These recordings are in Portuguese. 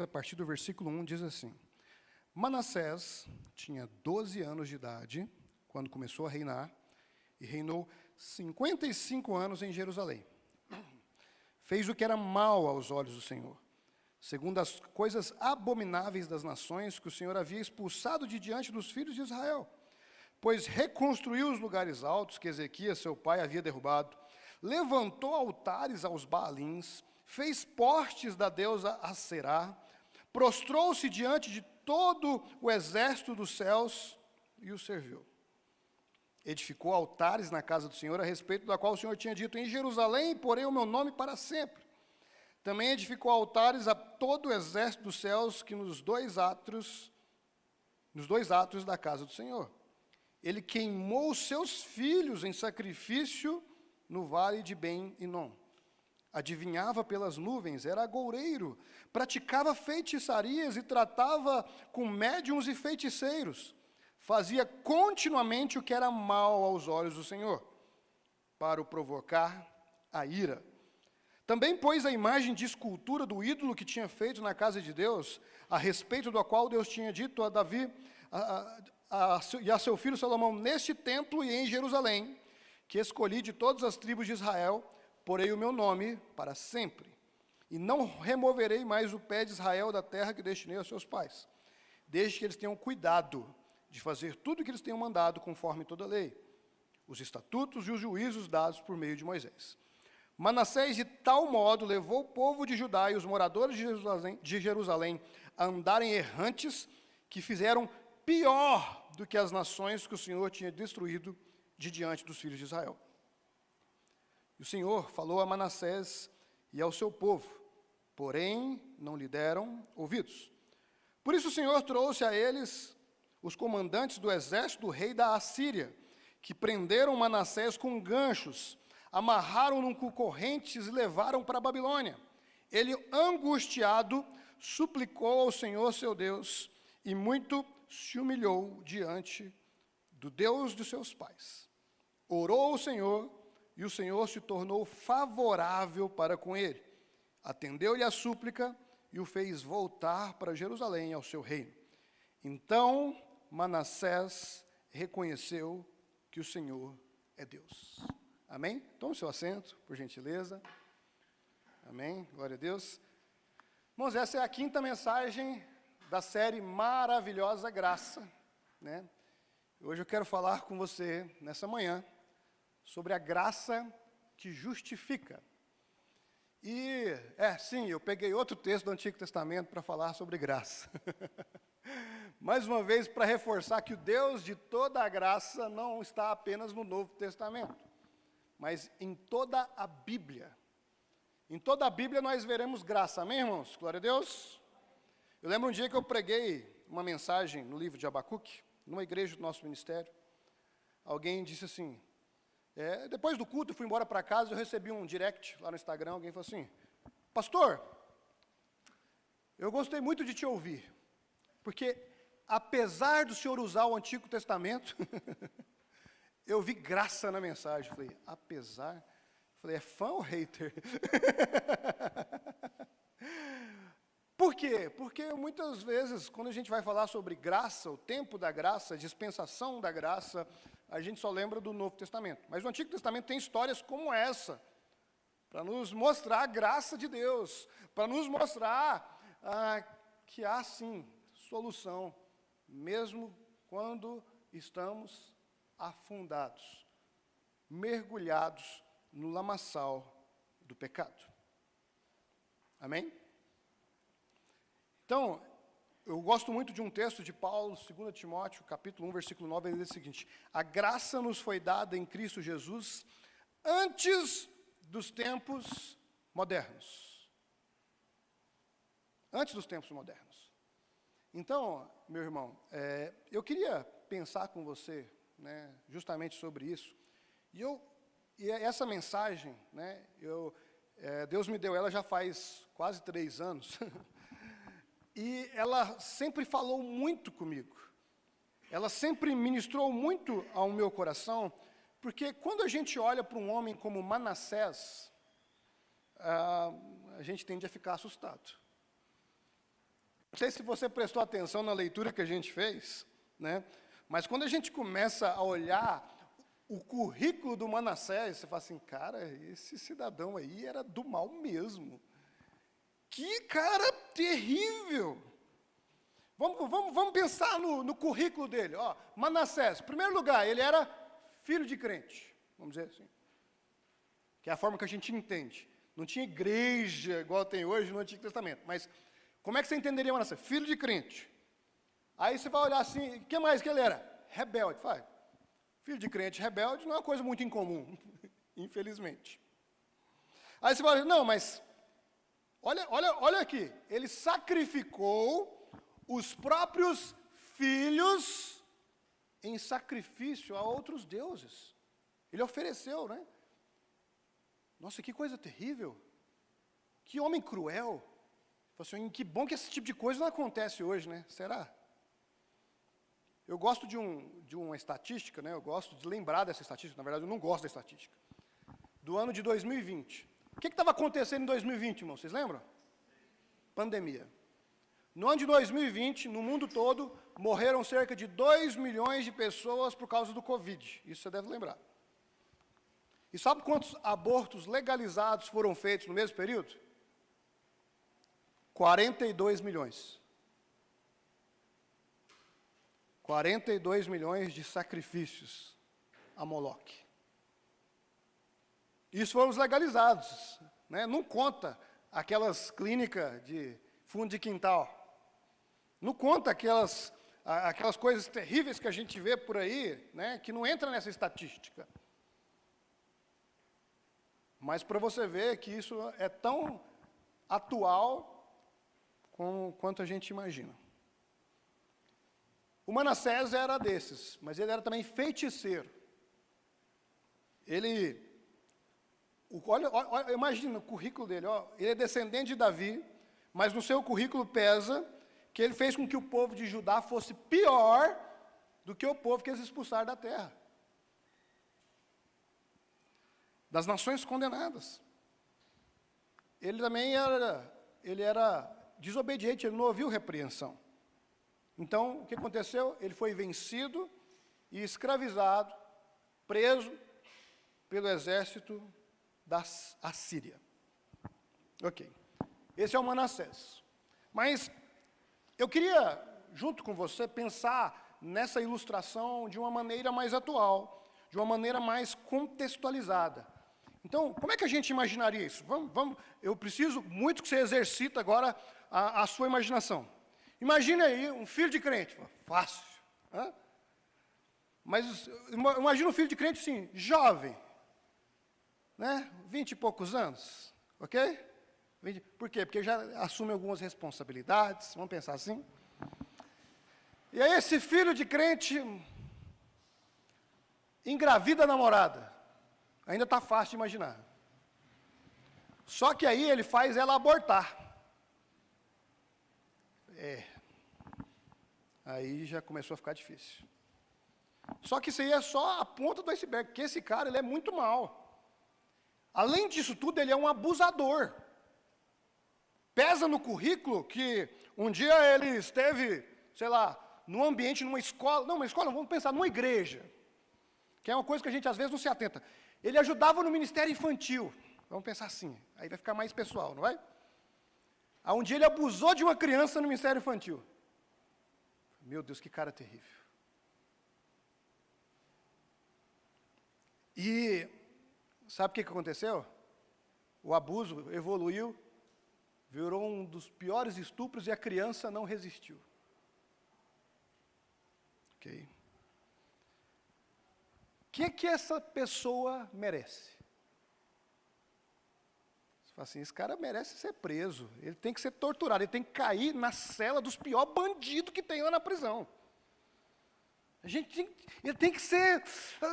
a partir do versículo 1, diz assim: Manassés tinha 12 anos de idade quando começou a reinar, e reinou 55 anos em Jerusalém. Fez o que era mal aos olhos do Senhor, segundo as coisas abomináveis das nações que o Senhor havia expulsado de diante dos filhos de Israel. Pois reconstruiu os lugares altos que Ezequias, seu pai, havia derrubado, levantou altares aos Baalins, fez postes da deusa Aserá, prostrou-se diante de todo o exército dos céus e o serviu. Edificou altares na casa do Senhor, a respeito da qual o Senhor tinha dito: em Jerusalém porei o meu nome para sempre. Também edificou altares a todo o exército dos céus, que nos dois átrios da casa do Senhor. Ele queimou seus filhos em sacrifício no vale de Ben-Hinom. Adivinhava pelas nuvens, era agoureiro, praticava feitiçarias e tratava com médiuns e feiticeiros. Fazia continuamente o que era mal aos olhos do Senhor, para o provocar a ira. Também pôs a imagem de escultura do ídolo que tinha feito na casa de Deus, a respeito do qual Deus tinha dito a Davi e a seu filho Salomão: neste templo e em Jerusalém, que escolhi de todas as tribos de Israel, porei o meu nome para sempre, e não removerei mais o pé de Israel da terra que destinei aos seus pais, desde que eles tenham cuidado de fazer tudo o que eles tenham mandado conforme toda a lei, os estatutos e os juízos dados por meio de Moisés. Manassés de tal modo levou o povo de Judá e os moradores de Jerusalém a andarem errantes, que fizeram pior do que as nações que o Senhor tinha destruído de diante dos filhos de Israel. E o Senhor falou a Manassés e ao seu povo, porém não lhe deram ouvidos. Por isso o Senhor trouxe a eles os comandantes do exército do rei da Assíria, que prenderam Manassés com ganchos, amarraram-no com correntes e levaram para a Babilônia. Ele, angustiado, suplicou ao Senhor seu Deus, e muito se humilhou diante do Deus de seus pais. Orou ao Senhor, e o Senhor se tornou favorável para com ele. Atendeu-lhe a súplica e o fez voltar para Jerusalém, ao seu reino. Então Manassés reconheceu que o Senhor é Deus. Amém? Tome seu assento, por gentileza. Amém? Glória a Deus. Irmãos, essa é a quinta mensagem da série Maravilhosa Graça, né? Hoje eu quero falar com você, nessa manhã, sobre a graça que justifica. E, sim, eu peguei outro texto do Antigo Testamento para falar sobre graça. Mais uma vez, para reforçar que o Deus de toda a graça não está apenas no Novo Testamento, mas em toda a Bíblia. Em toda a Bíblia nós veremos graça, amém, irmãos? Glória a Deus. Eu lembro um dia que eu preguei uma mensagem no livro de Abacuque, numa igreja do nosso ministério. Alguém disse assim, depois do culto eu fui embora para casa, eu recebi um direct lá no Instagram, alguém falou assim: pastor, eu gostei muito de te ouvir, porque apesar do senhor usar o Antigo Testamento, eu vi graça na mensagem. Falei, apesar? Falei, é fã ou hater? Por quê? Porque muitas vezes, quando a gente vai falar sobre graça, o tempo da graça, a dispensação da graça, a gente só lembra do Novo Testamento. Mas o Antigo Testamento tem histórias como essa, para nos mostrar a graça de Deus, para nos mostrar que há, sim, solução, mesmo quando estamos afundados, mergulhados no lamaçal do pecado. Amém? Então, eu gosto muito de um texto de Paulo, 2 Timóteo, capítulo 1, versículo 9, ele diz o seguinte: a graça nos foi dada em Cristo Jesus antes dos tempos modernos. Antes dos tempos modernos. Então, meu irmão, eu queria pensar com você, né, justamente sobre isso. E essa mensagem, né, Deus me deu ela já faz quase 3 anos. E ela sempre falou muito comigo. Ela sempre ministrou muito ao meu coração, porque quando a gente olha para um homem como Manassés, a gente tende a ficar assustado. sei se você prestou atenção na leitura que a gente fez, né? Mas quando a gente começa a olhar o currículo do Manassés, você fala assim, cara, esse cidadão aí era do mal mesmo. Que cara terrível! Vamos pensar no currículo dele. Ó, Manassés, em primeiro lugar, ele era filho de crente, vamos dizer assim. Que é a forma que a gente entende. Não tinha igreja igual tem hoje no Antigo Testamento. Mas como é que você entenderia Manassés? Filho de crente. Aí você vai olhar assim, o que mais que ele era? Rebelde. Fala, filho de crente rebelde não é uma coisa muito incomum, infelizmente. Aí você vai olhar, não, mas olha aqui. Ele sacrificou os próprios filhos em sacrifício a outros deuses. Ele ofereceu, né? Nossa, que coisa terrível. Que homem cruel. Assim, que bom que esse tipo de coisa não acontece hoje, né? Será? Eu gosto de uma estatística, né? Eu gosto de lembrar dessa estatística. Na verdade, eu não gosto da estatística. Do ano de 2020. O que estava acontecendo em 2020, irmão? Vocês lembram? Pandemia. No ano de 2020, no mundo todo, morreram cerca de 2 milhões de pessoas por causa do Covid. Isso você deve lembrar. E sabe quantos abortos legalizados foram feitos no mesmo período? 42 milhões. 42 milhões de sacrifícios a Moloque. Isso foram os legalizados, né? Não conta aquelas clínicas de fundo de quintal. Não conta aquelas coisas terríveis que a gente vê por aí, né, que não entra nessa estatística. Mas para você ver que isso é tão atual quanto a gente imagina. O Manassés era desses, mas ele era também feiticeiro. Olha, imagina o currículo dele, ó, ele é descendente de Davi, mas no seu currículo pesa que ele fez com que o povo de Judá fosse pior do que o povo que eles expulsaram da terra. Das nações condenadas. Ele também era desobediente, ele não ouviu repreensão. Então, o que aconteceu? Ele foi vencido e escravizado, preso pelo exército da Assíria. Ok. Esse é o Manassés. Mas eu queria, junto com você, pensar nessa ilustração de uma maneira mais atual, de uma maneira mais contextualizada. Então, como é que a gente imaginaria isso? Eu preciso muito que você exercite agora a sua imaginação. Imagine aí um filho de crente. Fácil. Hein? Mas imagina um filho de crente, assim, jovem. Né? 20 e poucos anos. Ok? Por quê? Porque já assume algumas responsabilidades, vamos pensar assim. E aí esse filho de crente engravida a namorada. Ainda está fácil de imaginar. Só que aí ele faz ela abortar. Aí já começou a ficar difícil. Só que isso aí é só a ponta do iceberg, porque esse cara, ele é muito mau. Além disso tudo, ele é um abusador. Pesa no currículo que um dia ele esteve, sei lá, num ambiente, numa escola, não, uma escola, vamos pensar, numa igreja, que é uma coisa que a gente às vezes não se atenta. Ele ajudava no ministério infantil, vamos pensar assim, aí vai ficar mais pessoal, não vai? Aí um dia ele abusou de uma criança no ministério infantil. Meu Deus, que cara terrível. E sabe o que aconteceu? O abuso evoluiu, virou um dos piores estupros e a criança não resistiu. Ok? O que essa pessoa merece? Você fala assim, esse cara merece ser preso, ele tem que ser torturado, ele tem que cair na cela dos piores bandidos que tem lá na prisão. Ele tem que ser,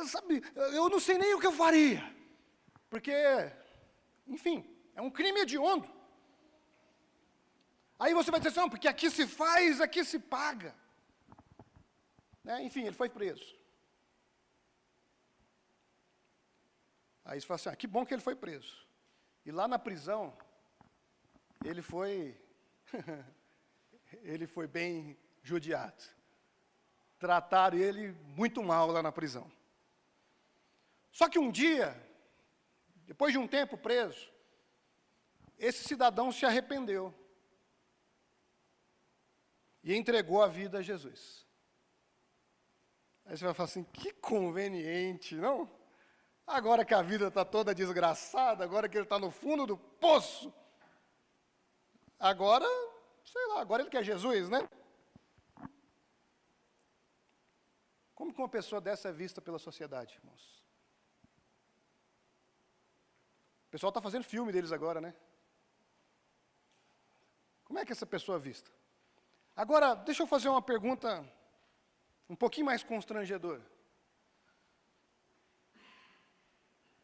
sabe, eu não sei nem o que eu faria, porque, enfim, é um crime hediondo. Aí você vai dizer assim, não, porque aqui se faz, aqui se paga. Né? Enfim, ele foi preso. Aí você fala assim, que bom que ele foi preso. E lá na prisão, ele foi ele foi bem judiado. Trataram ele muito mal lá na prisão. Só que um dia, depois de um tempo preso, esse cidadão se arrependeu e entregou a vida a Jesus. Aí você vai falar assim, que conveniente, não? Agora que a vida está toda desgraçada, agora que ele está no fundo do poço, agora, sei lá, agora ele quer Jesus, né? Como que uma pessoa dessa é vista pela sociedade, irmãos? O pessoal está fazendo filme deles agora, né? Como é que essa pessoa é vista? Agora, deixa eu fazer uma pergunta um pouquinho mais constrangedora.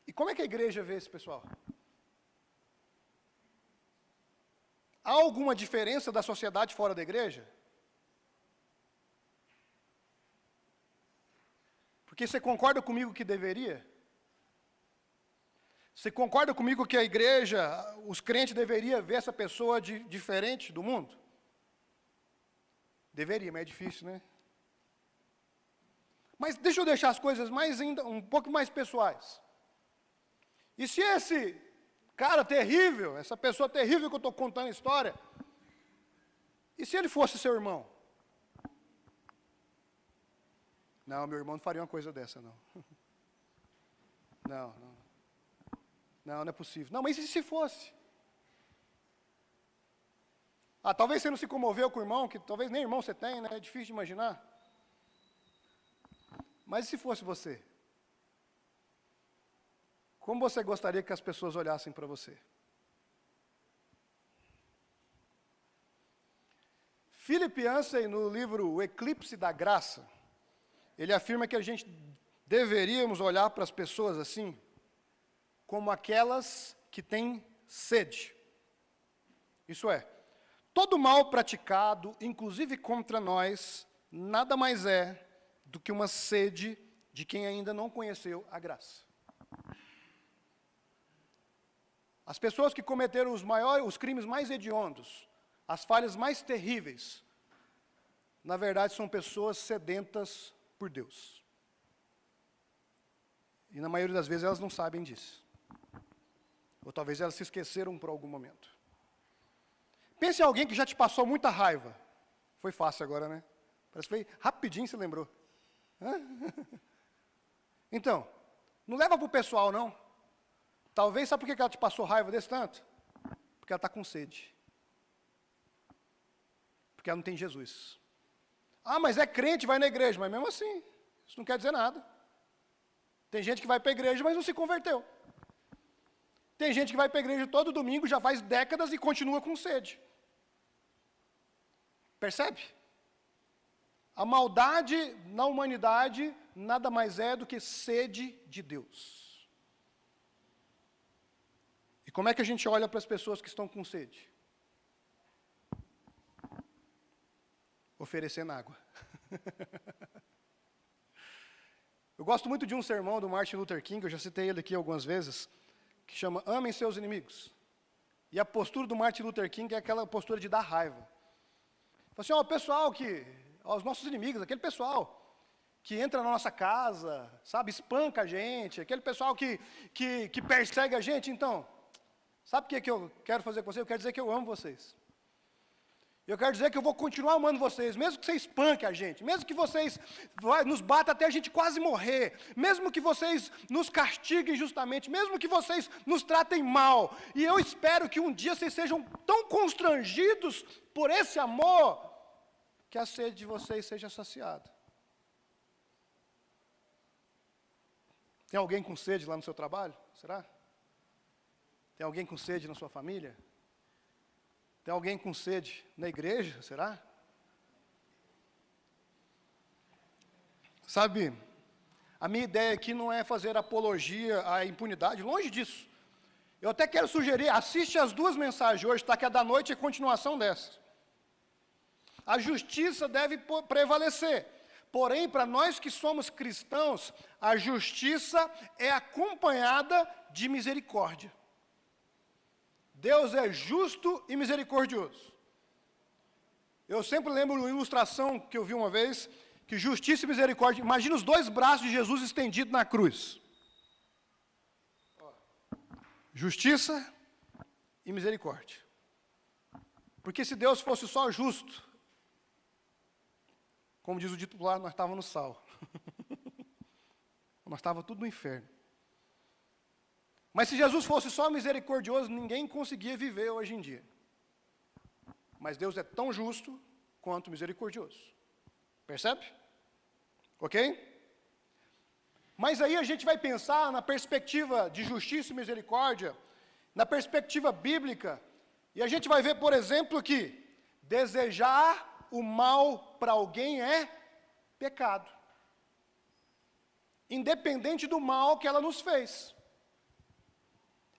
E como é que a igreja vê esse pessoal? Há alguma diferença da sociedade fora da igreja? Porque você concorda comigo que deveria? Você concorda comigo que a igreja, os crentes deveriam ver essa pessoa diferente do mundo? Deveria, mas é difícil, né? Mas deixa eu deixar as coisas ainda um pouco mais pessoais. E se esse cara terrível, essa pessoa terrível que eu estou contando a história, e se ele fosse seu irmão? Não, meu irmão não faria uma coisa dessa, não. Não é possível. Não, mas e se fosse? Talvez você não se comoveu com o irmão, que talvez nem irmão você tem, né? É difícil de imaginar. Mas e se fosse você? Como você gostaria que as pessoas olhassem para você? Philip Yancey, no livro O Eclipse da Graça, ele afirma que a gente deveríamos olhar para as pessoas assim, como aquelas que têm sede. Isso é, todo mal praticado, inclusive contra nós, nada mais é do que uma sede de quem ainda não conheceu a graça. As pessoas que cometeram os crimes mais hediondos, as falhas mais terríveis, na verdade são pessoas sedentas por Deus. E na maioria das vezes elas não sabem disso. Ou talvez elas se esqueceram por algum momento. Pense em alguém que já te passou muita raiva. Foi fácil agora, né? Parece que foi rapidinho você lembrou. Então, não leva para o pessoal, não. Talvez, sabe por que ela te passou raiva desse tanto? Porque ela está com sede. Porque ela não tem Jesus. Mas é crente, vai na igreja. Mas mesmo assim, isso não quer dizer nada. Tem gente que vai para a igreja, mas não se converteu. Tem gente que vai para a igreja todo domingo, já faz décadas e continua com sede. Percebe? A maldade na humanidade nada mais é do que sede de Deus. E como é que a gente olha para as pessoas que estão com sede? Oferecendo água. Eu gosto muito de um sermão do Martin Luther King, eu já citei ele aqui algumas vezes, que chama Amem Seus Inimigos. E a postura do Martin Luther King é aquela postura de dar raiva. Fala assim, o pessoal os nossos inimigos, aquele pessoal que entra na nossa casa, sabe, espanca a gente, aquele pessoal que persegue a gente, então, sabe o que eu quero fazer com vocês? Eu quero dizer que eu amo vocês. Eu quero dizer que eu vou continuar amando vocês, mesmo que vocês espanquem a gente, mesmo que vocês nos batam até a gente quase morrer, mesmo que vocês nos castiguem justamente, mesmo que vocês nos tratem mal. E eu espero que um dia vocês sejam tão constrangidos por esse amor, que a sede de vocês seja saciada. Tem alguém com sede lá no seu trabalho? Será? Tem alguém com sede na sua família? Tem alguém com sede na igreja, será? Sabe, a minha ideia aqui não é fazer apologia à impunidade, longe disso. Eu até quero sugerir, assiste as 2 mensagens hoje, que a da noite é continuação dessa. A justiça deve prevalecer. Porém, para nós que somos cristãos, a justiça é acompanhada de misericórdia. Deus é justo e misericordioso. Eu sempre lembro uma ilustração que eu vi uma vez, que justiça e misericórdia, imagina os dois braços de Jesus estendidos na cruz. Justiça e misericórdia. Porque se Deus fosse só justo, como diz o dito lá, nós estávamos no sal. Nós estávamos tudo no inferno. Mas se Jesus fosse só misericordioso, ninguém conseguia viver hoje em dia. Mas Deus é tão justo quanto misericordioso. Percebe? Ok? Mas aí a gente vai pensar na perspectiva de justiça e misericórdia, na perspectiva bíblica, e a gente vai ver, por exemplo, que desejar o mal para alguém é pecado. Independente do mal que ela nos fez.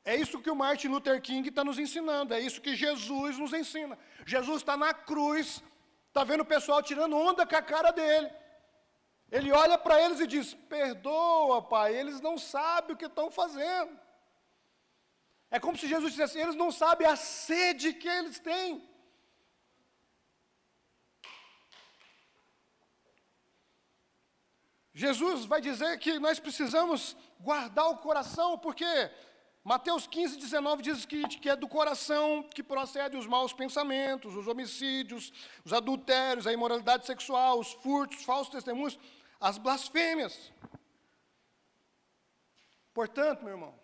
É isso que o Martin Luther King está nos ensinando, é isso que Jesus nos ensina. Jesus está na cruz, está vendo o pessoal tirando onda com a cara dele. Ele olha para eles e diz, perdoa, Pai, eles não sabem o que estão fazendo. É como se Jesus dissesse, eles não sabem a sede que eles têm. Jesus vai dizer que nós precisamos guardar o coração, porque Mateus 15, 19 diz que é do coração que procede os maus pensamentos, os homicídios, os adultérios, a imoralidade sexual, os furtos, os falsos testemunhos, as blasfêmias. Portanto, meu irmão,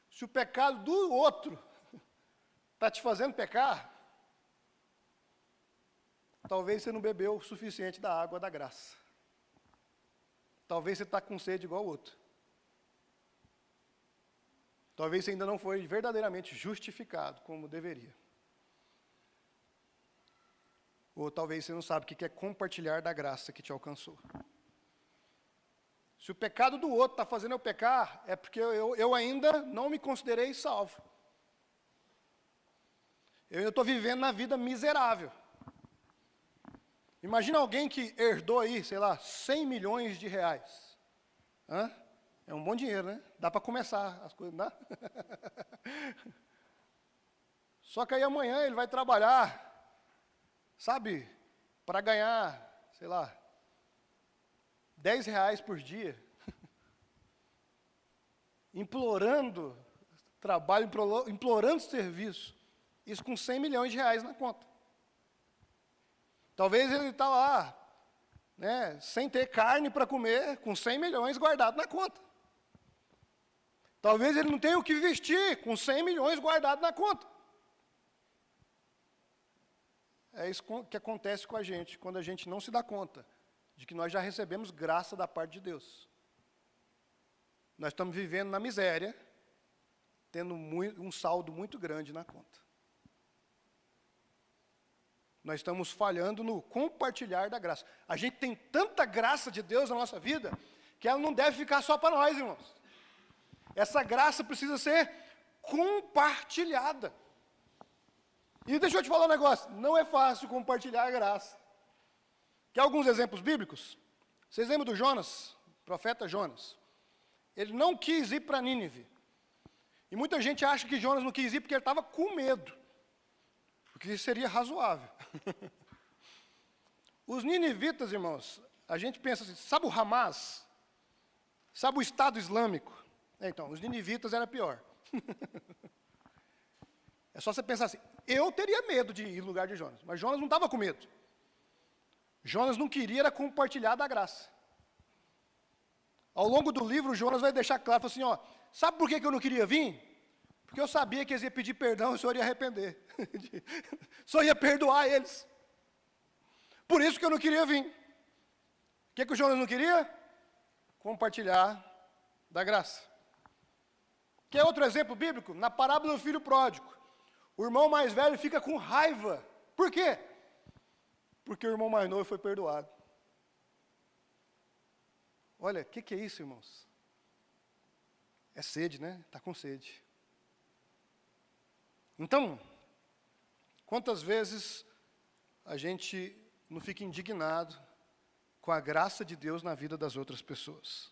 se o pecado do outro está te fazendo pecar, talvez você não bebeu o suficiente da água da graça. Talvez você está com sede igual ao outro. Talvez você ainda não foi verdadeiramente justificado como deveria. Ou talvez você não sabe o que é compartilhar da graça que te alcançou. Se o pecado do outro está fazendo eu pecar, é porque eu ainda não me considerei salvo. Eu ainda estou vivendo na vida miserável. Imagina alguém que herdou aí, sei lá, 100 milhões de reais. Hã? É um bom dinheiro, né? Dá para começar as coisas, não dá? Só que aí amanhã ele vai trabalhar, sabe, para ganhar, sei lá, 10 reais por dia. Implorando trabalho, implorando serviço. Isso com 100 milhões de reais na conta. Talvez ele está lá, né, sem ter carne para comer, com 100 milhões guardado na conta. Talvez ele não tenha o que vestir, com 100 milhões guardado na conta. É isso que acontece com a gente, quando a gente não se dá conta de que nós já recebemos graça da parte de Deus. Nós estamos vivendo na miséria, tendo um saldo muito grande na conta. Nós estamos falhando no compartilhar da graça. A gente tem tanta graça de Deus na nossa vida, que ela não deve ficar só para nós, irmãos. Essa graça precisa ser compartilhada. E deixa eu te falar um negócio, não é fácil compartilhar a graça. Quer alguns exemplos bíblicos? Vocês lembram do Jonas, profeta Jonas? Ele não quis ir para Nínive. E muita gente acha que Jonas não quis ir porque ele estava com medo. Porque isso seria razoável. Os ninivitas, irmãos, a gente pensa assim, sabe o Hamas? Sabe o Estado Islâmico? Então, os ninivitas era pior. É só você pensar assim, eu teria medo de ir no lugar de Jonas, mas Jonas não estava com medo. Jonas não queria era compartilhar da graça. Ao longo do livro, Jonas vai deixar claro, assim, ó, sabe por que eu não queria vir? Porque eu sabia que eles iam pedir perdão e o Senhor ia arrepender. Só ia perdoar eles. Por isso que eu não queria vir. O que o Jonas não queria? Compartilhar da graça. Quer outro exemplo bíblico? Na parábola do filho pródigo. O irmão mais velho fica com raiva. Por quê? Porque o irmão mais novo foi perdoado. Olha, o que é isso, irmãos? É sede, né? Está com sede. Então, quantas vezes a gente não fica indignado com a graça de Deus na vida das outras pessoas?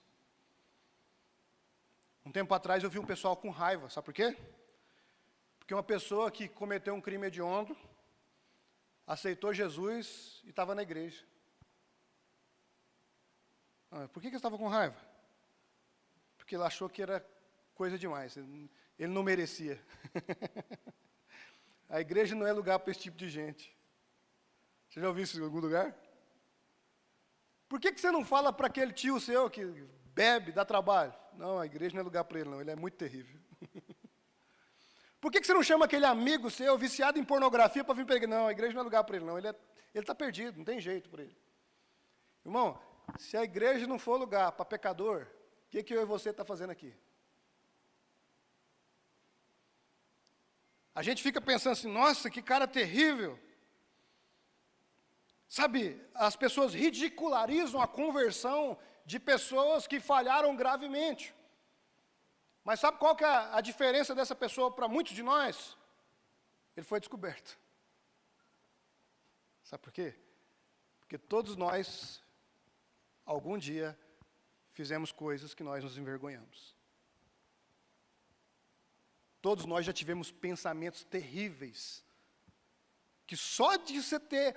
Um tempo atrás eu vi um pessoal com raiva, sabe por quê? Porque uma pessoa que cometeu um crime hediondo, aceitou Jesus e estava na igreja. Por que ele estava com raiva? Porque ele achou que era coisa demais, ele não merecia. A igreja não é lugar para esse tipo de gente. Você já ouviu isso em algum lugar? Por que você não fala para aquele tio seu que bebe, dá trabalho? Não, a igreja não é lugar para ele não, ele é muito terrível. Por que você não chama aquele amigo seu viciado em pornografia para vir pegar? Não, a igreja não é lugar para ele não, ele está perdido, não tem jeito para ele. Irmão, se a igreja não for lugar para pecador, o que eu e você está fazendo aqui? A gente fica pensando assim, nossa, que cara terrível. Sabe, as pessoas ridicularizam a conversão de pessoas que falharam gravemente. Mas sabe qual que é a diferença dessa pessoa para muitos de nós? Ele foi descoberto. Sabe por quê? Porque todos nós, algum dia, fizemos coisas que nós nos envergonhamos. Todos nós já tivemos pensamentos terríveis, que só de você ter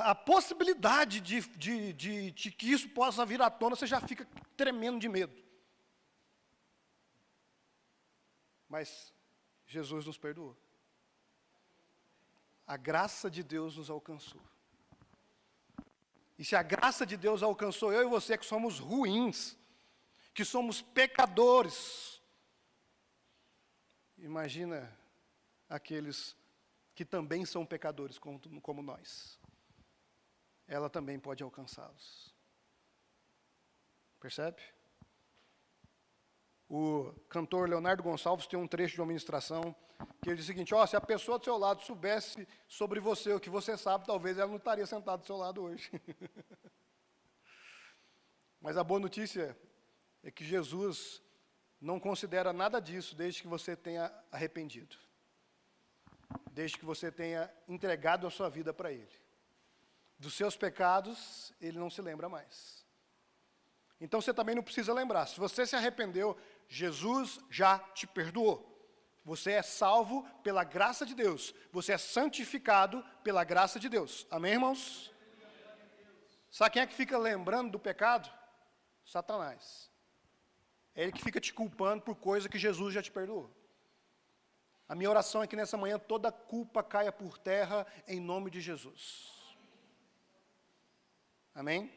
a possibilidade de que isso possa vir à tona, você já fica tremendo de medo. Mas Jesus nos perdoou. A graça de Deus nos alcançou. E se a graça de Deus alcançou eu e você, que somos ruins, que somos pecadores, imagina aqueles que também são pecadores como nós. Ela também pode alcançá-los. Percebe? O cantor Leonardo Gonçalves tem um trecho de uma ministração que ele diz o seguinte, se a pessoa do seu lado soubesse sobre você o que você sabe, talvez ela não estaria sentada do seu lado hoje. Mas a boa notícia é que Jesus não considera nada disso desde que você tenha arrependido. Desde que você tenha entregado a sua vida para Ele. Dos seus pecados, Ele não se lembra mais. Então você também não precisa lembrar. Se você se arrependeu, Jesus já te perdoou. Você é salvo pela graça de Deus. Você é santificado pela graça de Deus. Amém, irmãos? Sabe quem é que fica lembrando do pecado? Satanás. É ele que fica te culpando por coisa que Jesus já te perdoou. A minha oração é que nessa manhã toda culpa caia por terra em nome de Jesus. Amém?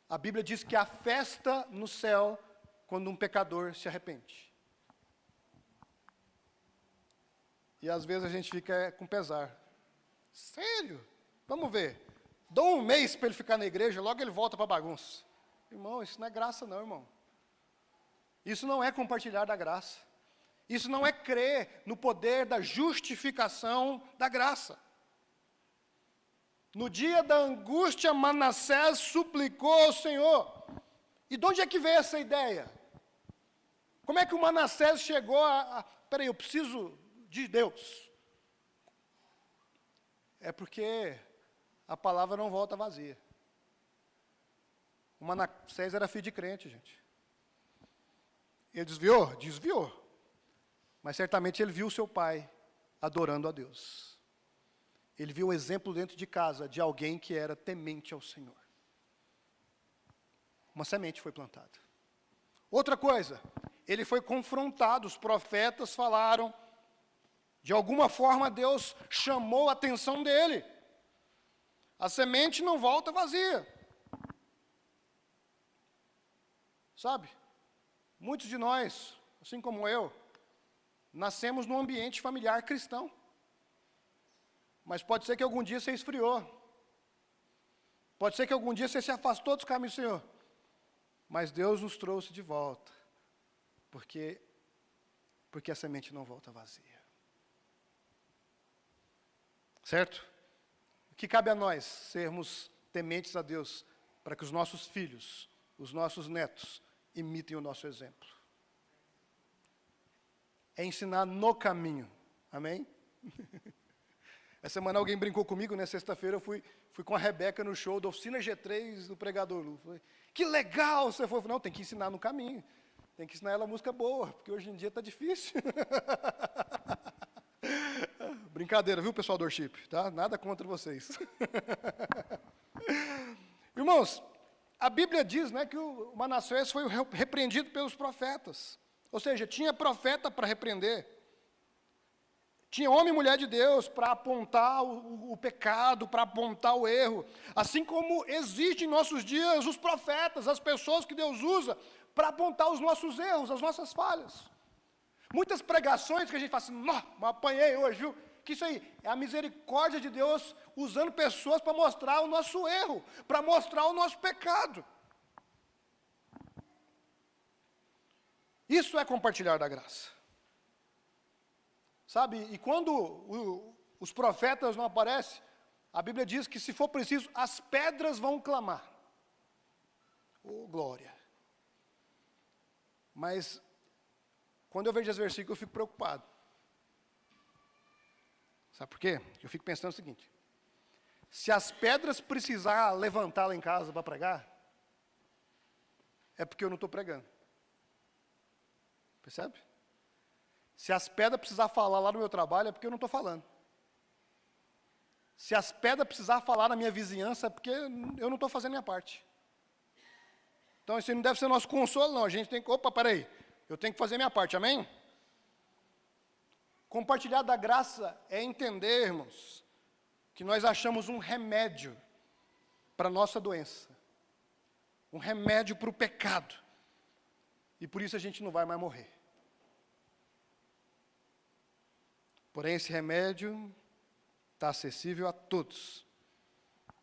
A Bíblia diz que há festa no céu quando um pecador se arrepende. E às vezes a gente fica com pesar. Sério? Vamos ver. Dou um mês para ele ficar na igreja, logo ele volta para a bagunça. Irmão, isso não é graça não, irmão. Isso não é compartilhar da graça. Isso não é crer no poder da justificação da graça. No dia da angústia, Manassés suplicou ao Senhor. E de onde é que veio essa ideia? Como é que o Manassés chegou peraí, eu preciso de Deus? É porque a palavra não volta vazia. O Manassés era filho de crente, gente. Ele desviou? Desviou. Mas certamente ele viu o seu pai adorando a Deus. Ele viu o exemplo dentro de casa de alguém que era temente ao Senhor. Uma semente foi plantada. Outra coisa, ele foi confrontado, os profetas falaram, de alguma forma Deus chamou a atenção dele. A semente não volta vazia. Sabe, muitos de nós, assim como eu, nascemos num ambiente familiar cristão. Mas pode ser que algum dia você esfriou. Pode ser que algum dia você se afastou dos caminhos do Senhor. Mas Deus nos trouxe de volta. Porque a semente não volta vazia. Certo? O que cabe a nós sermos tementes a Deus para que os nossos filhos, os nossos netos, imitem o nosso exemplo. É ensinar no caminho. Amém? Essa semana alguém brincou comigo, né? Sexta-feira eu fui com a Rebeca no show da Oficina G3 do Pregador Lu. Falei, que legal você foi. Não, tem que ensinar no caminho. Tem que ensinar ela música boa, porque hoje em dia está difícil. Brincadeira, viu, pessoal do worship? Tá? Nada contra vocês. Irmãos, a Bíblia diz, né, que o Manassés foi repreendido pelos profetas. Ou seja, tinha profeta para repreender. Tinha homem e mulher de Deus para apontar o pecado, para apontar o erro. Assim como existe em nossos dias os profetas, as pessoas que Deus usa para apontar os nossos erros, as nossas falhas. Muitas pregações que a gente fala assim, não, apanhei hoje, viu? Que isso aí é a misericórdia de Deus usando pessoas para mostrar o nosso erro, para mostrar o nosso pecado. Isso é compartilhar da graça. Sabe, e quando os profetas não aparecem, a Bíblia diz que se for preciso, as pedras vão clamar. Oh, glória. Mas, quando eu vejo esse versículo, eu fico preocupado. Sabe por quê? Eu fico pensando o seguinte, se as pedras precisar levantar lá em casa para pregar, é porque eu não estou pregando. Percebe? Se as pedras precisar falar lá no meu trabalho, é porque eu não estou falando. Se as pedras precisar falar na minha vizinhança, é porque eu não estou fazendo a minha parte. Então, isso não deve ser nosso consolo, não. A gente tem que, opa, peraí, eu tenho que fazer a minha parte, amém? Compartilhar da graça é entendermos que nós achamos um remédio para a nossa doença. Um remédio para o pecado. E por isso a gente não vai mais morrer. Porém, esse remédio está acessível a todos.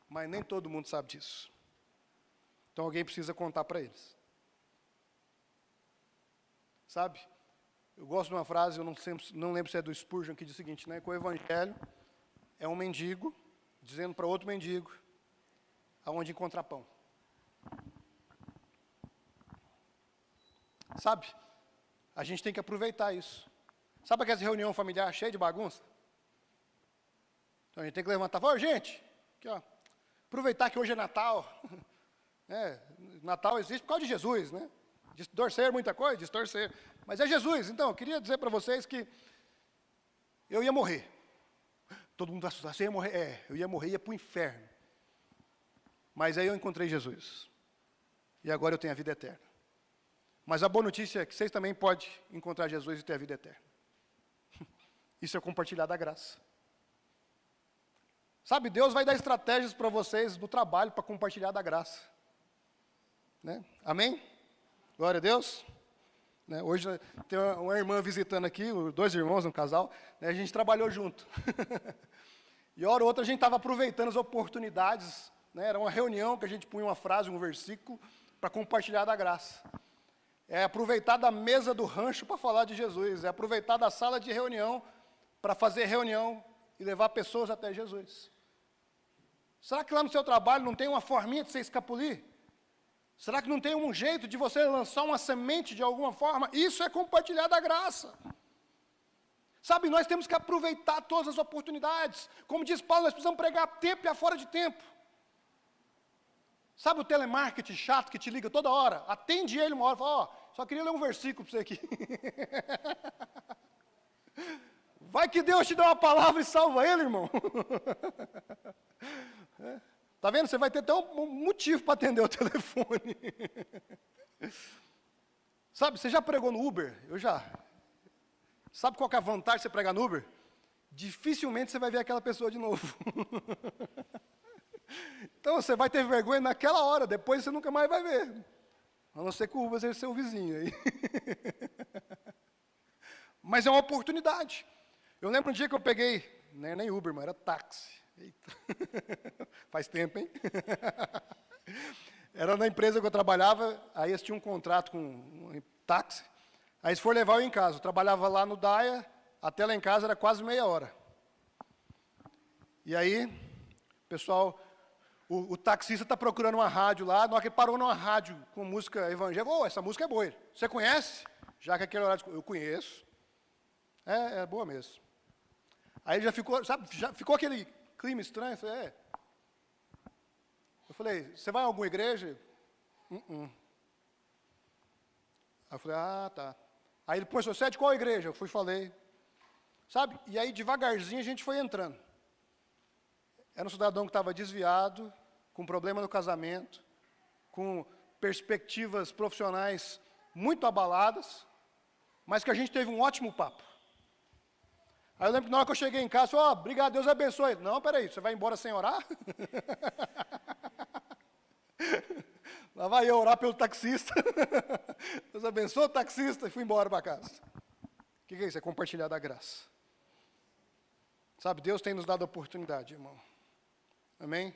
Mas nem todo mundo sabe disso. Então alguém precisa contar para eles. Sabe? Eu gosto de uma frase, eu não lembro se é do Spurgeon, que diz o seguinte, né? Que o evangelho é um mendigo dizendo para outro mendigo aonde encontrar pão. Sabe? A gente tem que aproveitar isso. Sabe aquela reunião familiar cheia de bagunça? Então a gente tem que levantar e falar, gente, aqui, ó, aproveitar que hoje é Natal. Natal existe por causa de Jesus, né? Distorcer muita coisa, distorcer. Mas é Jesus. Então, eu queria dizer para vocês que eu ia morrer. Todo mundo vai assustar, você ia morrer? Eu ia morrer e ia para o inferno. Mas aí eu encontrei Jesus. E agora eu tenho a vida eterna. Mas a boa notícia é que vocês também podem encontrar Jesus e ter a vida eterna. Isso é compartilhar da graça. Sabe, Deus vai dar estratégias para vocês no trabalho para compartilhar da graça. Né? Amém? Glória a Deus. Né? Hoje tem uma irmã visitando aqui, 2 irmãos, um casal, né? A gente trabalhou junto. E hora ou outra a gente estava aproveitando as oportunidades, né? Era uma reunião que a gente punha uma frase, um versículo, para compartilhar da graça. É aproveitar da mesa do rancho para falar de Jesus, é aproveitar da sala de reunião para fazer reunião e levar pessoas até Jesus. Será que lá no seu trabalho não tem uma forminha de você escapulir? Será que não tem um jeito de você lançar uma semente de alguma forma? Isso é compartilhar da graça. Sabe, nós temos que aproveitar todas as oportunidades. Como diz Paulo, nós precisamos pregar tempo e afora de tempo. Sabe o telemarketing chato que te liga toda hora? Atende ele uma hora e fala, ó, só queria ler um versículo para você aqui. Vai que Deus te dá uma palavra e salva ele, irmão. Tá vendo? Você vai ter até um motivo para atender o telefone. Sabe, você já pregou no Uber? Eu já. Sabe qual que é a vantagem de você pregar no Uber? Dificilmente você vai ver aquela pessoa de novo. Então você vai ter vergonha naquela hora, depois você nunca mais vai ver. A não ser que o Uber seja seu vizinho aí. Mas é uma oportunidade. Eu lembro um dia que eu peguei, nem Uber, mas era táxi. Eita. Faz tempo, hein? Era na empresa que eu trabalhava, aí eles tinham um contrato com um táxi, aí eles foram levar eu em casa. Eu trabalhava lá no Daia, até lá em casa era quase meia hora. E aí, pessoal, o taxista está procurando uma rádio lá, na hora que ele parou numa rádio com música evangélica, essa música é boa. Você conhece? Já que aquele horário, eu conheço. É boa mesmo. Aí já ficou, sabe, já ficou aquele clima estranho. Eu falei, você vai a alguma igreja? Aí eu falei, tá. Aí ele começou, você é de qual igreja? Eu falei. sabe? E aí, devagarzinho, a gente foi entrando. Era um cidadão que estava desviado, com problema no casamento, com perspectivas profissionais muito abaladas, mas que a gente teve um ótimo papo. Aí eu lembro que na hora que eu cheguei em casa, obrigado, Deus abençoe. Não, peraí, você vai embora sem orar? Lá vai eu orar pelo taxista. Deus abençoe o taxista e fui embora para casa. O que é isso? É compartilhar da graça. Sabe, Deus tem nos dado a oportunidade, irmão. Amém?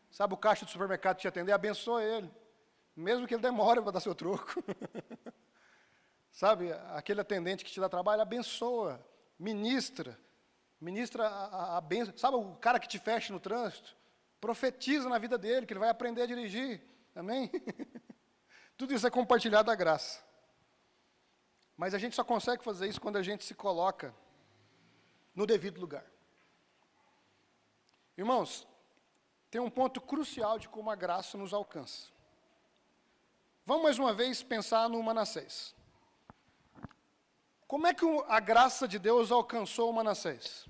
Sabe o caixa do supermercado te atender? Abençoa ele. Mesmo que ele demore para dar seu troco. Sabe, aquele atendente que te dá trabalho, abençoa. Ministra a bênção. Sabe o cara que te fecha no trânsito? Profetiza na vida dele, que ele vai aprender a dirigir. Amém? Tudo isso é compartilhar da graça. Mas a gente só consegue fazer isso quando a gente se coloca no devido lugar. Irmãos, tem um ponto crucial de como a graça nos alcança. Vamos mais uma vez pensar no Manassés. Como é que a graça de Deus alcançou o Manassés?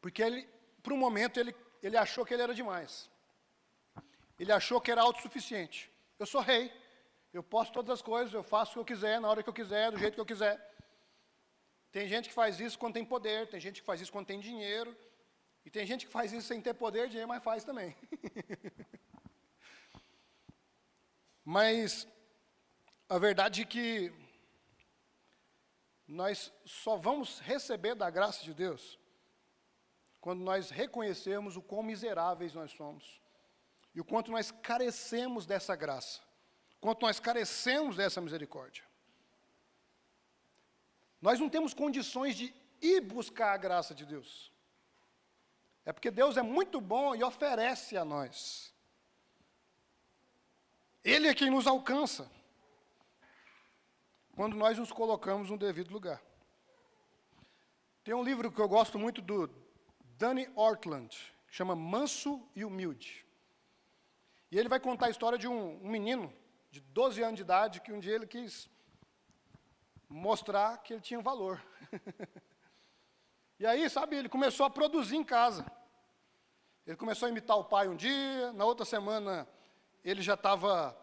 Porque ele, por um momento, ele achou que ele era demais. Ele achou que era autossuficiente. Eu sou rei, eu posso todas as coisas, eu faço o que eu quiser, na hora que eu quiser, do jeito que eu quiser. Tem gente que faz isso quando tem poder, tem gente que faz isso quando tem dinheiro, e tem gente que faz isso sem ter poder, dinheiro, mas faz também. Mas a verdade é que nós só vamos receber da graça de Deus quando nós reconhecermos o quão miseráveis nós somos e o quanto nós carecemos dessa graça, o quanto nós carecemos dessa misericórdia. Nós não temos condições de ir buscar a graça de Deus. É porque Deus é muito bom e oferece a nós. Ele é quem nos alcança quando nós nos colocamos no devido lugar. Tem um livro que eu gosto muito do Danny Ortland, que chama Manso e Humilde. E ele vai contar a história de um menino de 12 anos de idade que um dia ele quis mostrar que ele tinha valor. E aí, sabe, ele começou a produzir em casa. Ele começou a imitar o pai um dia, na outra semana ele já estava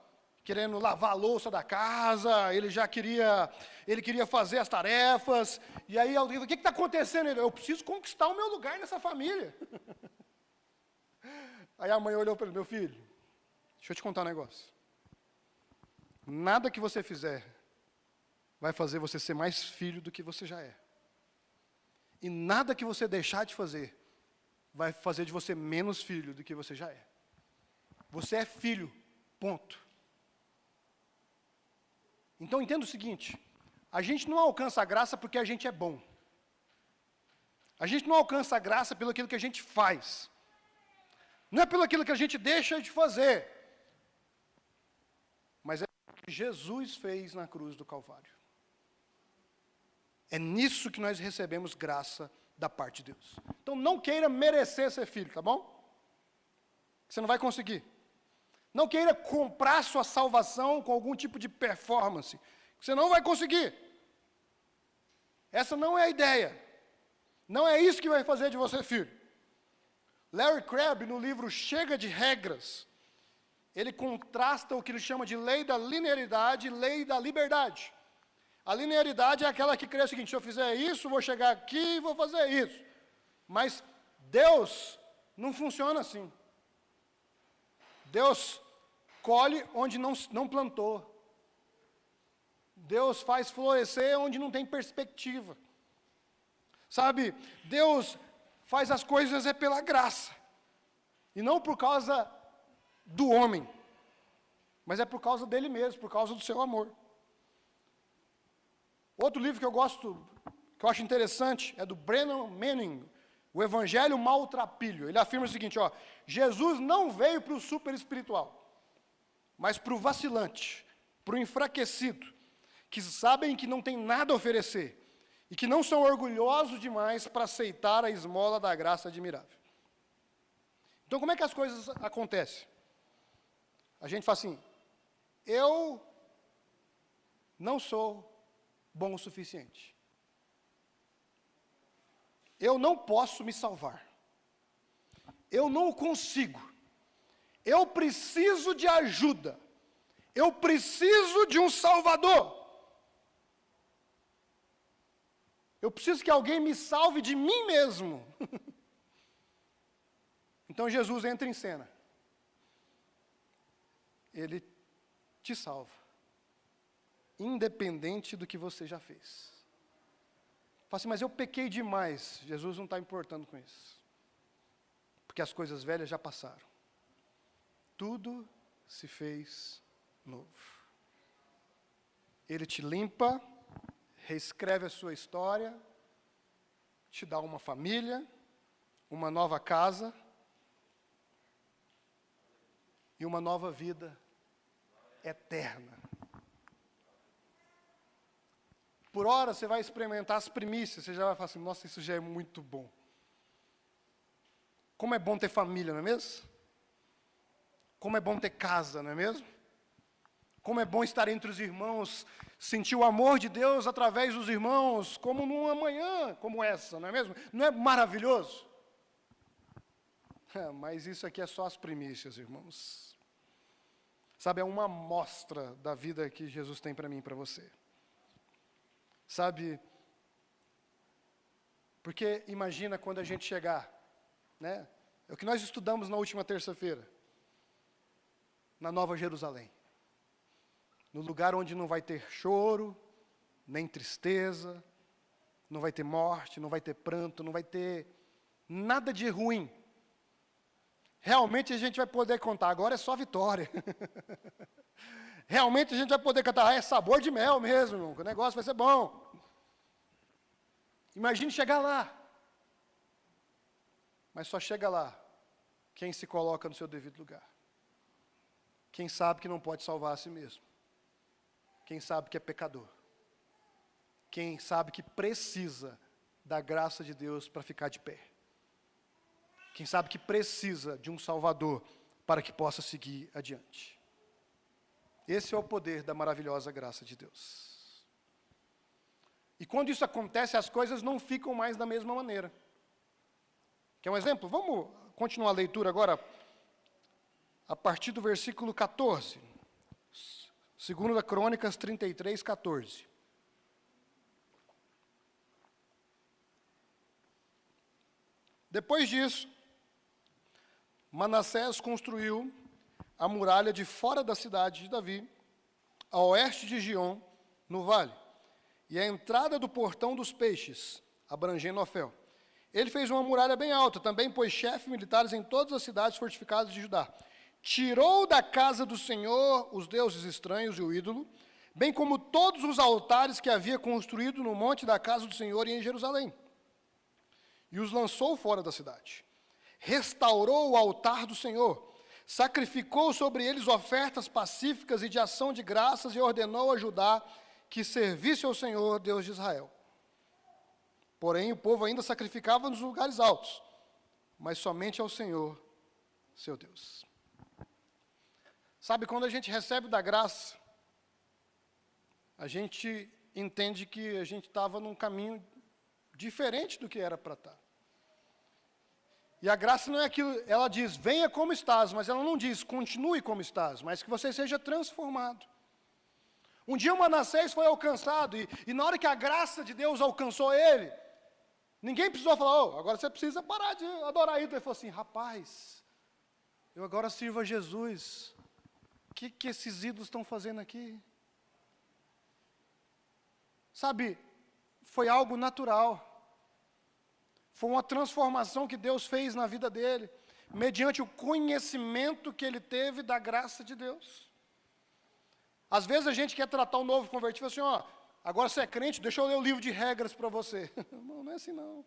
querendo lavar a louça da casa, ele queria fazer as tarefas, e aí alguém falou, o que está acontecendo? Ele, eu preciso conquistar o meu lugar nessa família. Aí a mãe olhou para ele, meu filho, deixa eu te contar um negócio. Nada que você fizer vai fazer você ser mais filho do que você já é. E nada que você deixar de fazer vai fazer de você menos filho do que você já é. Você é filho, ponto. Então entenda o seguinte, a gente não alcança a graça porque a gente é bom. A gente não alcança a graça pelo aquilo que a gente faz. Não é pelo aquilo que a gente deixa de fazer. Mas é o que Jesus fez na cruz do Calvário. É nisso que nós recebemos graça da parte de Deus. Então não queira merecer ser filho, tá bom? Você não vai conseguir. Não queira comprar sua salvação com algum tipo de performance. Você não vai conseguir. Essa não é a ideia. Não é isso que vai fazer de você filho. Larry Crabb, no livro Chega de Regras, ele contrasta o que ele chama de lei da linearidade e lei da liberdade. A linearidade é aquela que crê o seguinte, se eu fizer isso, vou chegar aqui e vou fazer isso. Mas Deus não funciona assim. Deus colhe onde não plantou. Deus faz florescer onde não tem perspectiva. Sabe, Deus faz as coisas é pela graça. E não por causa do homem. Mas é por causa dele mesmo, por causa do seu amor. Outro livro que eu gosto, que eu acho interessante, é do Brennan Manning, O Evangelho Maltrapilho. Ele afirma o seguinte, Jesus não veio para o super espiritual, mas para o vacilante, para o enfraquecido, que sabem que não tem nada a oferecer, e que não são orgulhosos demais para aceitar a esmola da graça admirável. Então, como é que as coisas acontecem? A gente fala assim, eu não sou bom o suficiente. Eu não posso me salvar. Eu não consigo. Eu preciso de ajuda. Eu preciso de um Salvador. Eu preciso que alguém me salve de mim mesmo. Então Jesus entra em cena. Ele te salva. Independente do que você já fez. Fala assim, mas eu pequei demais. Jesus não está importando com isso. Porque as coisas velhas já passaram. Tudo se fez novo. Ele te limpa, reescreve a sua história, te dá uma família, uma nova casa e uma nova vida eterna. Por hora você vai experimentar as primícias, você já vai falar assim, nossa, isso já é muito bom. Como é bom ter família, não é mesmo? Como é bom ter casa, não é mesmo? Como é bom estar entre os irmãos, sentir o amor de Deus através dos irmãos, como numa manhã como essa, não é mesmo? Não é maravilhoso? Mas isso aqui é só as primícias, irmãos. Sabe, é uma amostra da vida que Jesus tem para mim e para você. Sabe, porque imagina quando a gente chegar, né? É o que nós estudamos na última terça-feira, na Nova Jerusalém. No lugar onde não vai ter choro, nem tristeza, não vai ter morte, não vai ter pranto, não vai ter nada de ruim. Realmente a gente vai poder contar, agora é só vitória. Realmente a gente vai poder cantar, é sabor de mel mesmo, irmão, o negócio vai ser bom. Imagine chegar lá. Mas só chega lá quem se coloca no seu devido lugar. Quem sabe que não pode salvar a si mesmo. Quem sabe que é pecador. Quem sabe que precisa da graça de Deus para ficar de pé. Quem sabe que precisa de um Salvador para que possa seguir adiante. Esse é o poder da maravilhosa graça de Deus. E quando isso acontece, as coisas não ficam mais da mesma maneira. Quer um exemplo? Vamos continuar a leitura agora, a partir do versículo 14. 2 Crônicas 33, 14. Depois disso, Manassés construiu a muralha de fora da cidade de Davi, a oeste de Gion, no vale, e a entrada do portão dos peixes, abrangendo Ofel. Ele fez uma muralha bem alta, também pôs chefes militares em todas as cidades fortificadas de Judá. Tirou da casa do Senhor os deuses estranhos e o ídolo, bem como todos os altares que havia construído no monte da casa do Senhor e em Jerusalém. E os lançou fora da cidade. Restaurou o altar do Senhor, sacrificou sobre eles ofertas pacíficas e de ação de graças e ordenou a Judá que servisse ao Senhor, Deus de Israel. Porém, o povo ainda sacrificava nos lugares altos, mas somente ao Senhor, seu Deus. Sabe, quando a gente recebe da graça, a gente entende que a gente estava num caminho diferente do que era para estar. E a graça não é aquilo, ela diz, venha como estás, mas ela não diz, continue como estás, mas que você seja transformado. Um dia o Manassés foi alcançado, e na hora que a graça de Deus alcançou ele, ninguém precisou falar, oh, agora você precisa parar de adorar isso. Ele falou assim, rapaz, eu agora sirvo a Jesus. O que esses ídolos estão fazendo aqui? Sabe, foi algo natural. Foi uma transformação que Deus fez na vida dele, mediante o conhecimento que ele teve da graça de Deus. Às vezes a gente quer tratar o novo convertido assim, ó, agora você é crente, deixa eu ler o livro de regras para você. Não, não é assim não.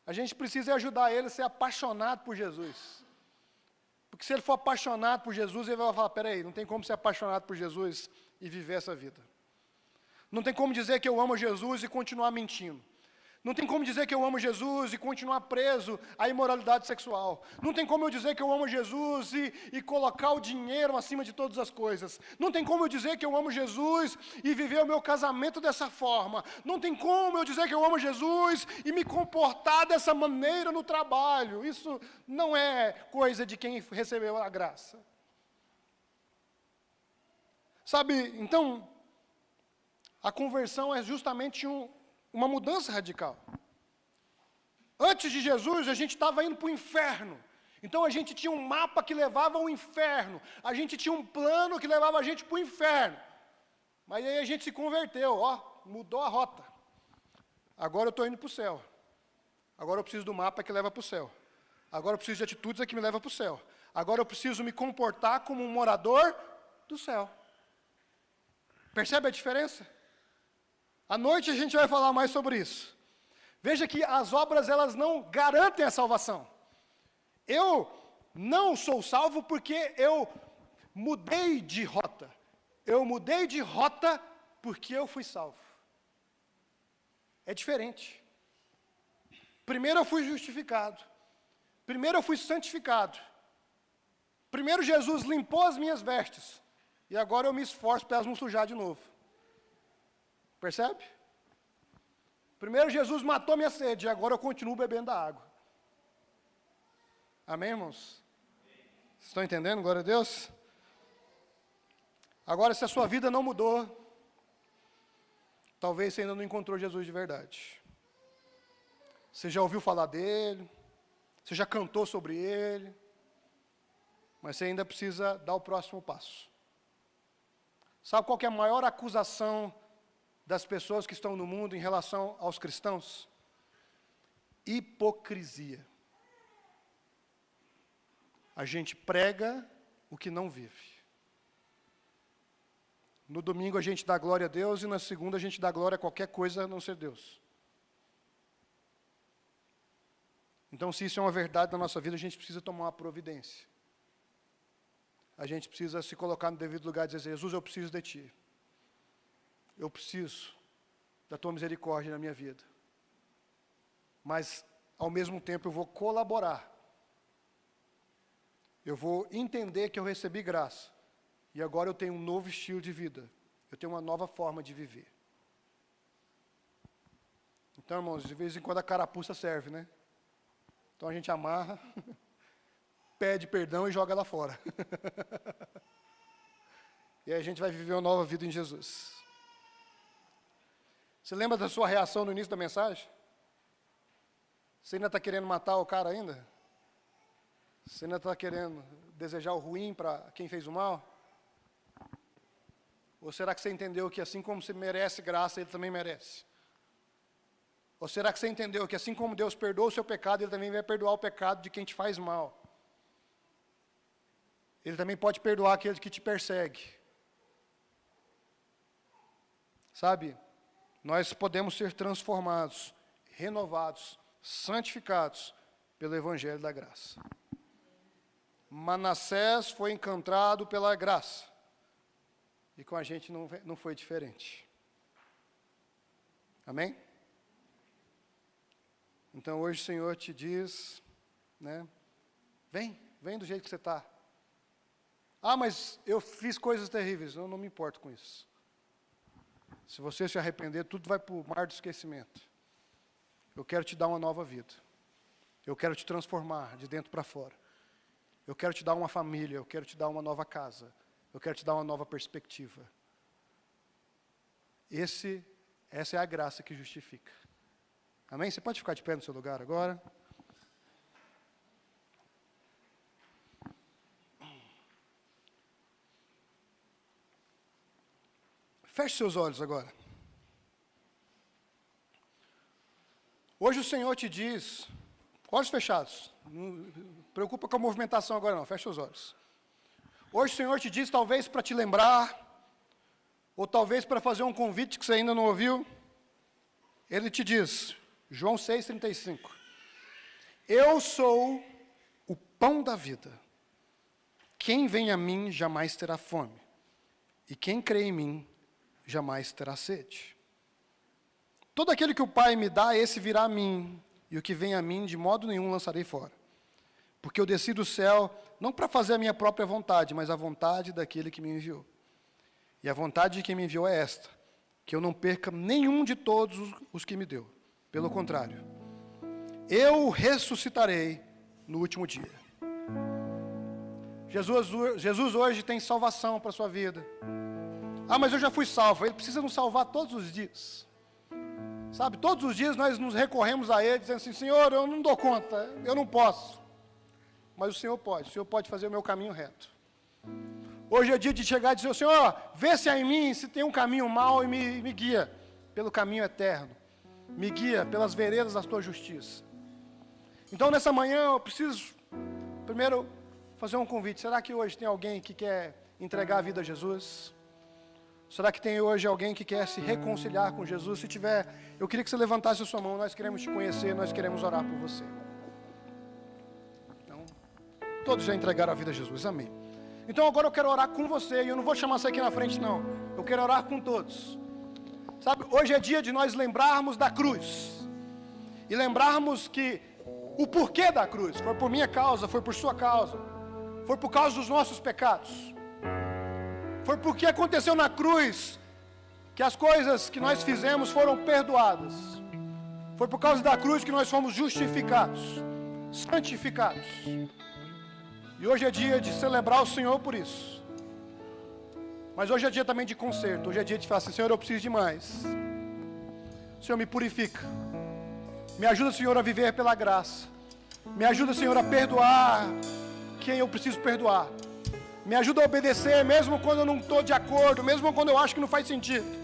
A gente precisa ajudar ele a ser apaixonado por Jesus. Porque se ele for apaixonado por Jesus, ele vai falar, peraí, não tem como ser apaixonado por Jesus e viver essa vida. Não tem como dizer que eu amo Jesus e continuar mentindo. Não tem como dizer que eu amo Jesus e continuar preso à imoralidade sexual. Não tem como eu dizer que eu amo Jesus e colocar o dinheiro acima de todas as coisas. Não tem como eu dizer que eu amo Jesus e viver o meu casamento dessa forma. Não tem como eu dizer que eu amo Jesus e me comportar dessa maneira no trabalho. Isso não é coisa de quem recebeu a graça. Sabe, então, a conversão é justamente uma mudança radical. Antes de Jesus, a gente estava indo para o inferno. Então, a gente tinha um mapa que levava ao inferno. A gente tinha um plano que levava a gente para o inferno. Mas aí a gente se converteu, mudou a rota. Agora eu estou indo para o céu. Agora eu preciso do mapa que leva para o céu. Agora eu preciso de atitudes que me levam para o céu. Agora eu preciso me comportar como um morador do céu. Percebe a diferença? À noite a gente vai falar mais sobre isso. Veja que as obras, elas não garantem a salvação. Eu não sou salvo porque eu mudei de rota. Eu mudei de rota porque eu fui salvo. É diferente. Primeiro eu fui justificado. Primeiro eu fui santificado. Primeiro Jesus limpou as minhas vestes. E agora eu me esforço para elas não sujar de novo. Percebe? Primeiro Jesus matou minha sede, e agora eu continuo bebendo da água. Amém, irmãos? Vocês estão entendendo? Glória a Deus. Agora, se a sua vida não mudou, talvez você ainda não encontrou Jesus de verdade. Você já ouviu falar dele, você já cantou sobre ele, mas você ainda precisa dar o próximo passo. Sabe qual que é a maior acusação das pessoas que estão no mundo em relação aos cristãos? Hipocrisia. A gente prega o que não vive. No domingo a gente dá glória a Deus e na segunda a gente dá glória a qualquer coisa a não ser Deus. Então, se isso é uma verdade na nossa vida, a gente precisa tomar uma providência. A gente precisa se colocar no devido lugar e dizer: Jesus, eu preciso de Ti. Eu preciso da Tua misericórdia na minha vida. Mas, ao mesmo tempo, eu vou colaborar. Eu vou entender que eu recebi graça. E agora eu tenho um novo estilo de vida. Eu tenho uma nova forma de viver. Então, irmãos, de vez em quando a carapuça serve, né? Então a gente amarra, pede perdão e joga ela fora. E aí a gente vai viver uma nova vida em Jesus. Você lembra da sua reação no início da mensagem? Você ainda está querendo matar o cara ainda? Você ainda está querendo desejar o ruim para quem fez o mal? Ou será que você entendeu que assim como você merece graça, Ele também merece? Ou será que você entendeu que assim como Deus perdoa o seu pecado, Ele também vai perdoar o pecado de quem te faz mal? Ele também pode perdoar aquele que te persegue. Sabe? Nós podemos ser transformados, renovados, santificados pelo Evangelho da graça. Manassés foi encantado pela graça. E com a gente não foi diferente. Amém? Então hoje o Senhor te diz, né? Vem do jeito que você está. Ah, mas eu fiz coisas terríveis. Eu não me importo com isso. Se você se arrepender, tudo vai para o mar do esquecimento. Eu quero te dar uma nova vida. Eu quero te transformar de dentro para fora. Eu quero te dar uma família, eu quero te dar uma nova casa. Eu quero te dar uma nova perspectiva. Essa é a graça que justifica. Amém? Você pode ficar de pé no seu lugar agora? Feche seus olhos agora. Hoje o Senhor te diz, olhos fechados, não preocupa com a movimentação agora não, feche os olhos. Hoje o Senhor te diz, talvez para te lembrar, ou talvez para fazer um convite que você ainda não ouviu. Ele te diz, João 6,35, eu sou o pão da vida. Quem vem a mim jamais terá fome, e quem crê em mim jamais terá sede. Todo aquele que o Pai me dá, esse virá a mim, e o que vem a mim, de modo nenhum lançarei fora. Porque eu desci do céu, não para fazer a minha própria vontade, mas a vontade daquele que me enviou. E a vontade de quem me enviou é esta, que eu não perca nenhum de todos os que me deu. Pelo contrário, eu ressuscitarei no último dia. Jesus hoje tem salvação para a sua vida. Ah, mas eu já fui salvo. Ele precisa nos salvar todos os dias. Sabe, todos os dias nós nos recorremos a Ele, dizendo assim, Senhor, eu não dou conta, eu não posso. Mas o Senhor pode fazer o meu caminho reto. Hoje é dia de chegar e dizer, Senhor, vê se há em mim, se tem um caminho mau e me guia pelo caminho eterno. Me guia pelas veredas da tua justiça. Então, nessa manhã, eu preciso, primeiro, fazer um convite. Será que hoje tem alguém que quer entregar a vida a Jesus? Será que tem hoje alguém que quer se reconciliar com Jesus? Se tiver, eu queria que você levantasse a sua mão. Nós queremos te conhecer, nós queremos orar por você. Então, todos já entregaram a vida a Jesus, amém. Então agora eu quero orar com você, e eu não vou chamar você aqui na frente não. Eu quero orar com todos. Sabe, hoje é dia de nós lembrarmos da cruz. E lembrarmos que o porquê da cruz. Foi por minha causa, foi por sua causa. Foi por causa dos nossos pecados. Foi porque aconteceu na cruz que as coisas que nós fizemos foram perdoadas. Foi por causa da cruz que nós fomos justificados, santificados. E hoje é dia de celebrar o Senhor por isso. Mas hoje é dia também de conserto. Hoje é dia de falar assim, Senhor, eu preciso de mais. Senhor, me purifica. Me ajuda, Senhor, a viver pela graça. Me ajuda, Senhor, a perdoar quem eu preciso perdoar. Me ajuda a obedecer, mesmo quando eu não estou de acordo, mesmo quando eu acho que não faz sentido.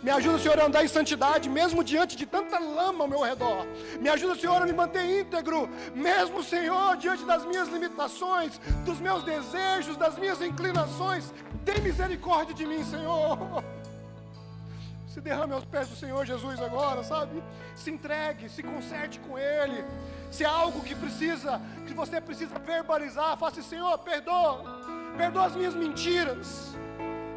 Me ajuda, Senhor, a andar em santidade, mesmo diante de tanta lama ao meu redor. Me ajuda, Senhor, a me manter íntegro, mesmo, Senhor, diante das minhas limitações, dos meus desejos, das minhas inclinações. Tem misericórdia de mim, Senhor. Se derrame aos pés do Senhor Jesus agora, sabe? Se entregue, se conserte com Ele. Se há algo que você precisa verbalizar, faça, Senhor, perdoa as minhas mentiras.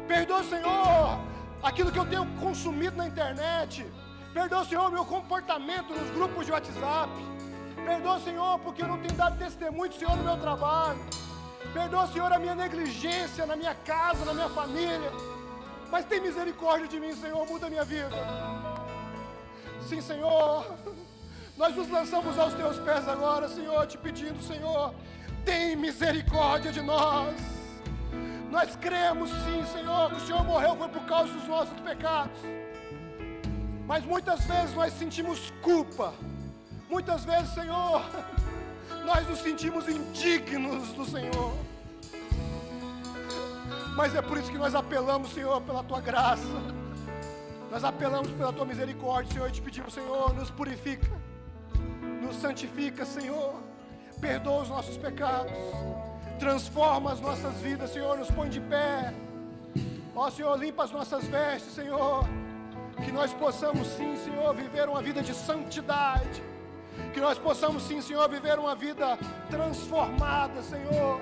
Perdoa, Senhor, aquilo que eu tenho consumido na internet. Perdoa, Senhor, meu comportamento nos grupos de WhatsApp. Perdoa, Senhor, porque eu não tenho dado testemunho do Senhor no meu trabalho. Perdoa, Senhor, a minha negligência na minha casa, na minha família. Mas tem misericórdia de mim, Senhor, muda a minha vida. Sim, Senhor, nós nos lançamos aos teus pés agora, Senhor, te pedindo, Senhor, tem misericórdia de nós. Nós cremos, sim, Senhor, que o Senhor morreu foi por causa dos nossos pecados. Mas muitas vezes nós sentimos culpa. Muitas vezes, Senhor, nós nos sentimos indignos do Senhor. Mas é por isso que nós apelamos, Senhor, pela Tua graça. Nós apelamos pela Tua misericórdia, Senhor, e te pedimos, Senhor, nos purifica, nos santifica, Senhor. Perdoa os nossos pecados. Transforma as nossas vidas, Senhor, nos põe de pé. Ó, Senhor, limpa as nossas vestes, Senhor. Que nós possamos, sim, Senhor, viver uma vida de santidade. Que nós possamos, sim, Senhor, viver uma vida transformada, Senhor.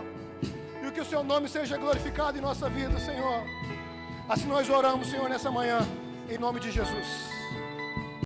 E que o Seu nome seja glorificado em nossa vida, Senhor. Assim nós oramos, Senhor, nessa manhã, em nome de Jesus.